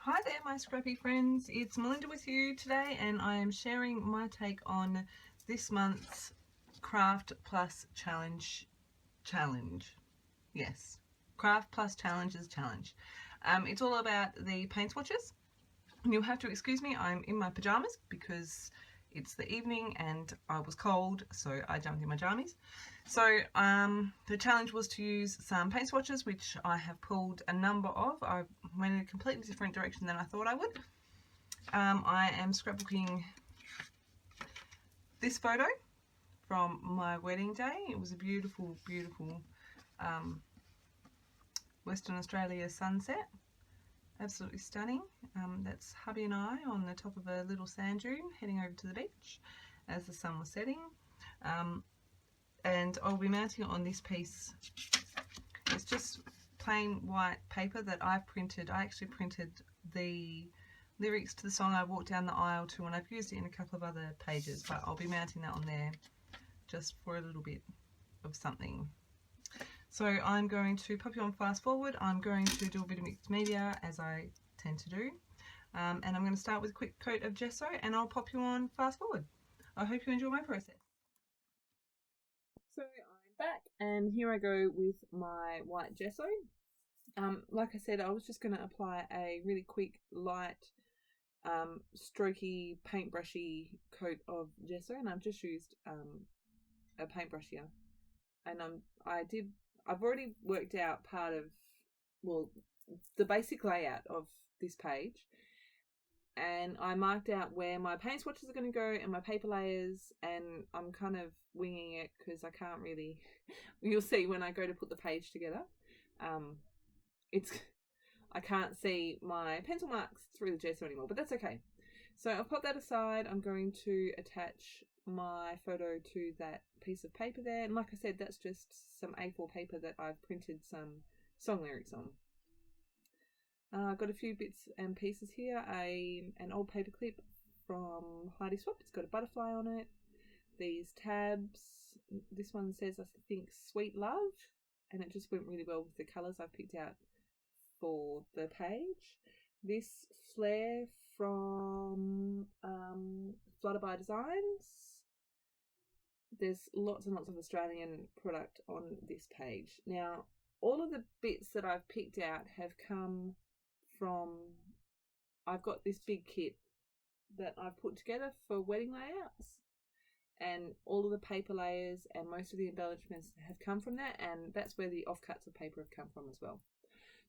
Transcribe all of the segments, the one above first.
Hi there my scrappy friends, it's Melinda with you today and I am sharing my take on this month's Craft Plus Challenge. Yes, Craft Plus Challenges Challenge. It's all about the paint swatches. You'll have to excuse me, I'm in my pyjamas because it's the evening and I was cold, so I jumped in my jammies. So the challenge was to use some paint swatches, which I have pulled a number of. I went in a completely different direction than I thought I would. I am scrapbooking this photo from my wedding day. It was a beautiful, beautiful Western Australia sunset. Absolutely stunning. That's hubby and I on the top of a little sand dune heading over to the beach as the sun was setting. And I'll be mounting it on this piece. It's just plain white paper that I've printed. I actually printed the lyrics to the song I Walked Down the Aisle to, and I've used it in a couple of other pages, but I'll be mounting that on there just for a little bit of something. So I'm going to pop you on fast forward. I'm going to do a bit of mixed media as I tend to do. And I'm going to start with a quick coat of gesso and I'll pop you on fast forward. I hope you enjoy my process. So I'm back and here I go with my white gesso. Like I said, I was just going to apply a really quick, light, strokey, paintbrushy coat of gesso, and I've just used a paintbrush here. And I've already worked out part of, well, the basic layout of this page, and I marked out where my paint swatches are going to go and my paper layers, and I'm kind of winging it because I can't really, you'll see when I go to put the page together, I can't see my pencil marks through the gesso anymore, but that's okay. So I'll pop that aside. I'm going to attach my photo to that piece of paper there, and like I said, that's just some A4 paper that I've printed some song lyrics on. I've got a few bits and pieces here. An old paper clip from Heidi Swap. It's got a butterfly on it. These tabs. This one says, I think, Sweet Love, and it just went really well with the colours I've picked out for the page. This flair from Flutterby Designs. There's lots and lots of Australian product on this page. Now, all of the bits that I've picked out have come from, I've got this big kit that I've put together for wedding layouts, and all of the paper layers and most of the embellishments have come from that, and that's where the offcuts of paper have come from as well.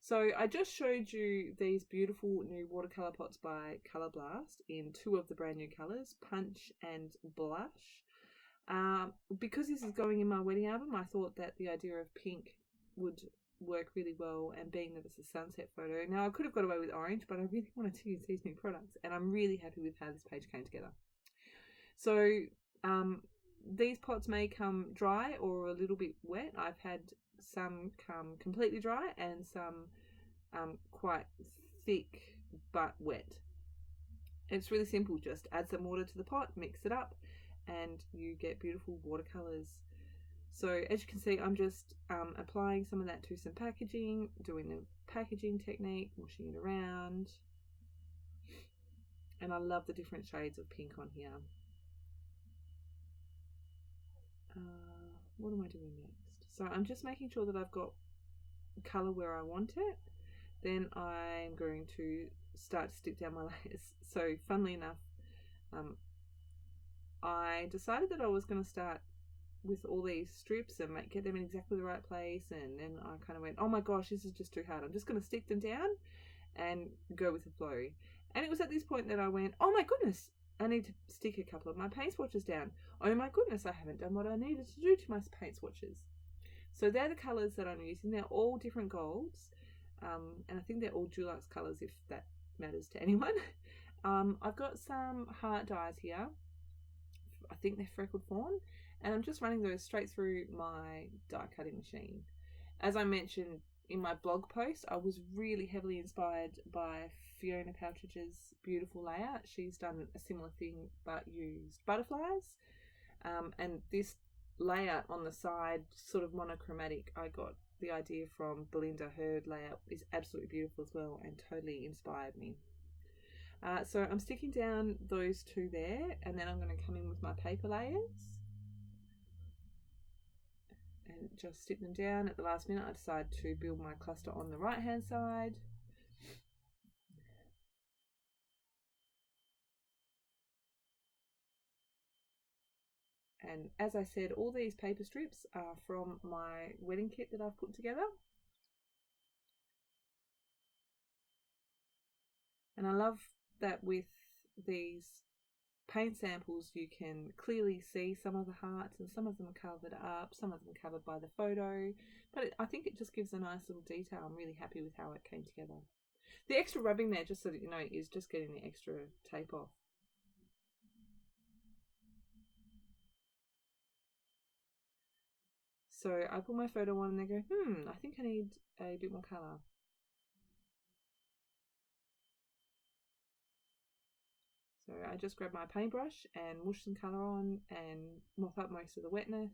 So I just showed you these beautiful new watercolour pots by Colour Blast in two of the brand new colours, Punch and Blush. Because this is going in my wedding album, I thought that the idea of pink would work really well, and being that it's a sunset photo. Now I could have got away with orange, but I really wanted to use these new products, and I'm really happy with how this page came together. So these pots may come dry or a little bit wet. I've had some come completely dry and some quite thick but wet. It's really simple, just add some water to the pot, mix it up, and you get beautiful watercolours. So as you can see, I'm just applying some of that to some packaging, doing the packaging technique, washing it around, and I love the different shades of pink on here. What am I doing next? So I'm just making sure that I've got colour where I want it. Then I'm going to start to stick down my layers. So funnily enough, I decided that I was going to start with all these strips and get them in exactly the right place, and then I kind of went, oh my gosh, this is just too hard. I'm just going to stick them down and go with the flow. And it was at this point that I went, oh my goodness, I need to stick a couple of my paint swatches down. Oh my goodness, I haven't done what I needed to do to my paint swatches. So they're the colours that I'm using. They're all different golds, and I think they're all Dulux colours, if that matters to anyone. I've got some heart dyes here. I think they're Freckled Fawn, and I'm just running those straight through my die cutting machine. As I mentioned in my blog post, I was really heavily inspired by Fiona Partridge's beautiful layout. She's done a similar thing but used butterflies, and this layout on the side, sort of monochromatic, I got the idea from Melinda. Her layout is absolutely beautiful as well and totally inspired me. So I'm sticking down those two there, and then I'm going to come in with my paper layers and just stick them down. At the last minute I decided to build my cluster on the right hand side. And as I said, all these paper strips are from my wedding kit that I've put together. And I love that with these paint samples you can clearly see some of the hearts, and some of them are covered up, some of them are covered by the photo, but I think it just gives a nice little detail. I'm really happy with how it came together. The extra rubbing there, just so that you know, is just getting the extra tape off. So I put my photo on and they go, I think I need a bit more colour. So I just grab my paintbrush and mush some colour on and mop up most of the wetness.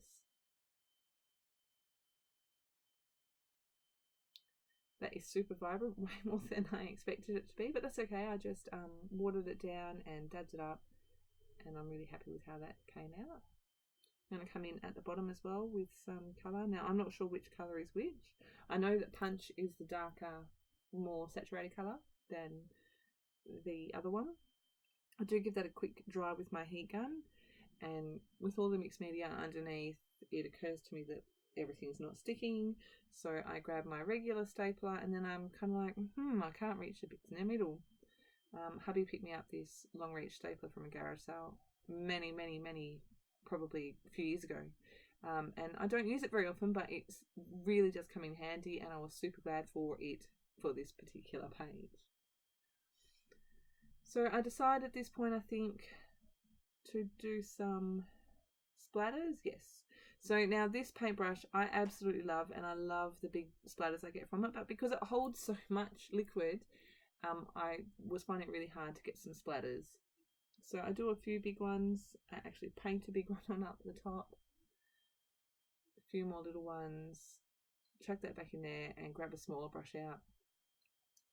That is super vibrant, way more than I expected it to be, but that's okay. I just watered it down and dabbed it up, and I'm really happy with how that came out. I'm going to come in at the bottom as well with some colour. Now, I'm not sure which colour is which. I know that Punch is the darker, more saturated colour than the other one. I do give that a quick dry with my heat gun, and with all the mixed media underneath, it occurs to me that everything's not sticking, so I grab my regular stapler, and then I'm kind of like, I can't reach the bits in the middle. Hubby picked me up this long reach stapler from a garage sale many, probably a few years ago, and I don't use it very often, but it's really does come in handy, and I was super glad for it for this particular page. So I decided at this point, I think, to do some splatters. Yes. So now this paintbrush I absolutely love, and I love the big splatters I get from it, but because it holds so much liquid, I was finding it really hard to get some splatters. So I do a few big ones. I actually paint a big one on up the top, a few more little ones, chuck that back in there and grab a smaller brush out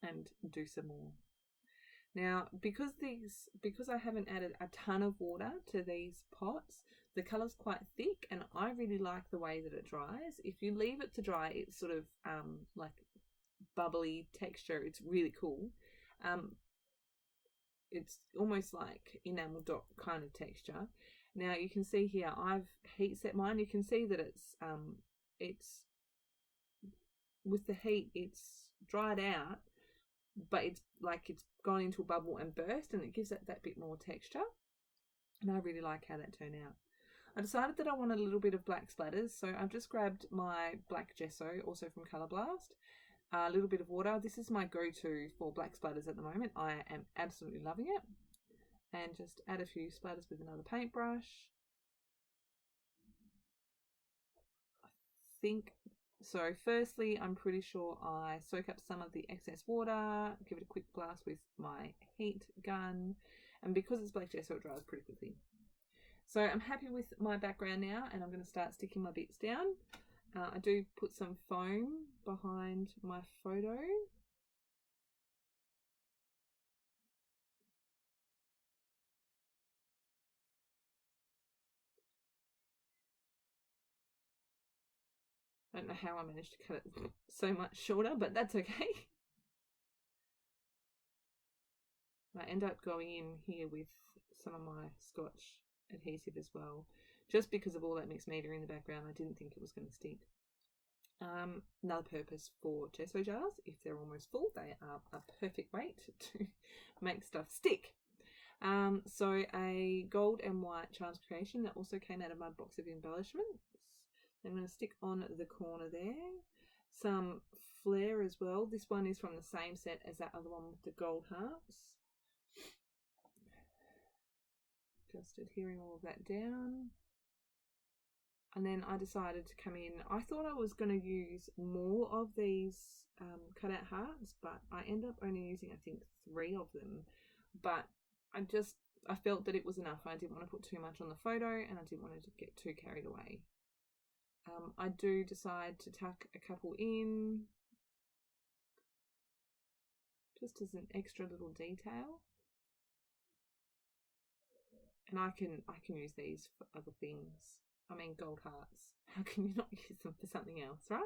and do some more. Now, because I haven't added a ton of water to these pots, the colour's quite thick, and I really like the way that it dries. If you leave it to dry, it's sort of like bubbly texture. It's really cool. It's almost like enamel dot kind of texture. Now you can see here I've heat set mine. You can see that it's with the heat it's dried out, but it's like it's gone into a bubble and burst, and it gives it that bit more texture, and I really like how that turned out. I decided that I wanted a little bit of black splatters, so I've just grabbed my black gesso, also from Colour Blast, a little bit of water. This is my go-to for black splatters at the moment. I am absolutely loving it. And just add a few splatters with another paintbrush. I think so. Firstly, I'm pretty sure I soak up some of the excess water, give it a quick blast with my heat gun, and because it's black gesso, it dries pretty quickly. So I'm happy with my background now, and I'm going to start sticking my bits down. I do put some foam behind my photo. I don't know how I managed to cut it so much shorter, but that's okay. I end up going in here with some of my Scotch adhesive as well, just because of all that mixed media in the background. I didn't think it was going to stick. Another purpose for gesso jars, if they're almost full, they are a perfect weight to make stuff stick. So a gold and white Charms Creation that also came out of my box of embellishments. I'm going to stick on the corner there. Some Flair as well. This one is from the same set as that other one with the gold hearts. Just adhering all of that down. And then I decided to come in. I thought I was going to use more of these cutout hearts, but I ended up only using, I think, 3 of them. But I felt that it was enough. I didn't want to put too much on the photo, and I didn't want to get too carried away. I do decide to tuck a couple in just as an extra little detail. And I can use these for other things. I mean, gold hearts. How can you not use them for something else, right?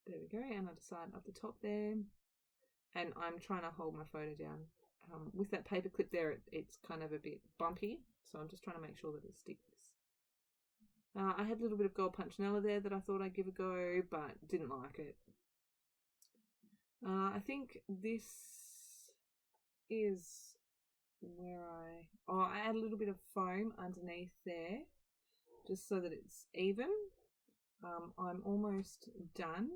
There we go, and I decide up the top there. And I'm trying to hold my photo down. With that paper clip there, it's kind of a bit bumpy, so I'm just trying to make sure that it sticks. I had a little bit of gold punchinella there that I thought I'd give a go, but didn't like it. I think this is where I add a little bit of foam underneath there, just so that it's even. I'm almost done.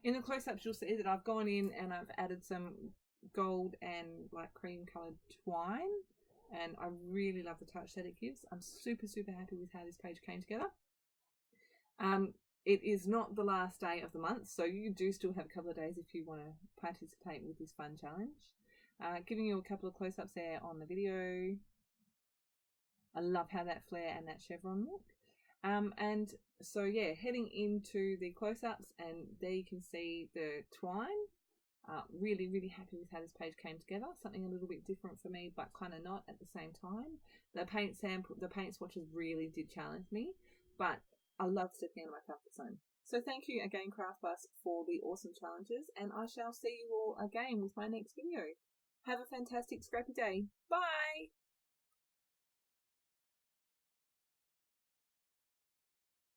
In the close-ups, you'll see that I've gone in and I've added some gold and like cream coloured twine, and I really love the touch that it gives. I'm super happy with how this page came together. It is not the last day of the month, so you do still have a couple of days if you want to participate with this fun challenge. Giving you a couple of close-ups there on the video. I love how that flare and that chevron look. And so yeah, heading into the close-ups, and there you can see the twine. Really happy with how this page came together. Something a little bit different for me, but kind of not at the same time. The paint swatches really did challenge me, but I love stepping out of my comfort zone. So thank you again, Kraft for the awesome challenges, and I shall see you all again with my next video. Have a fantastic scrappy day. Bye!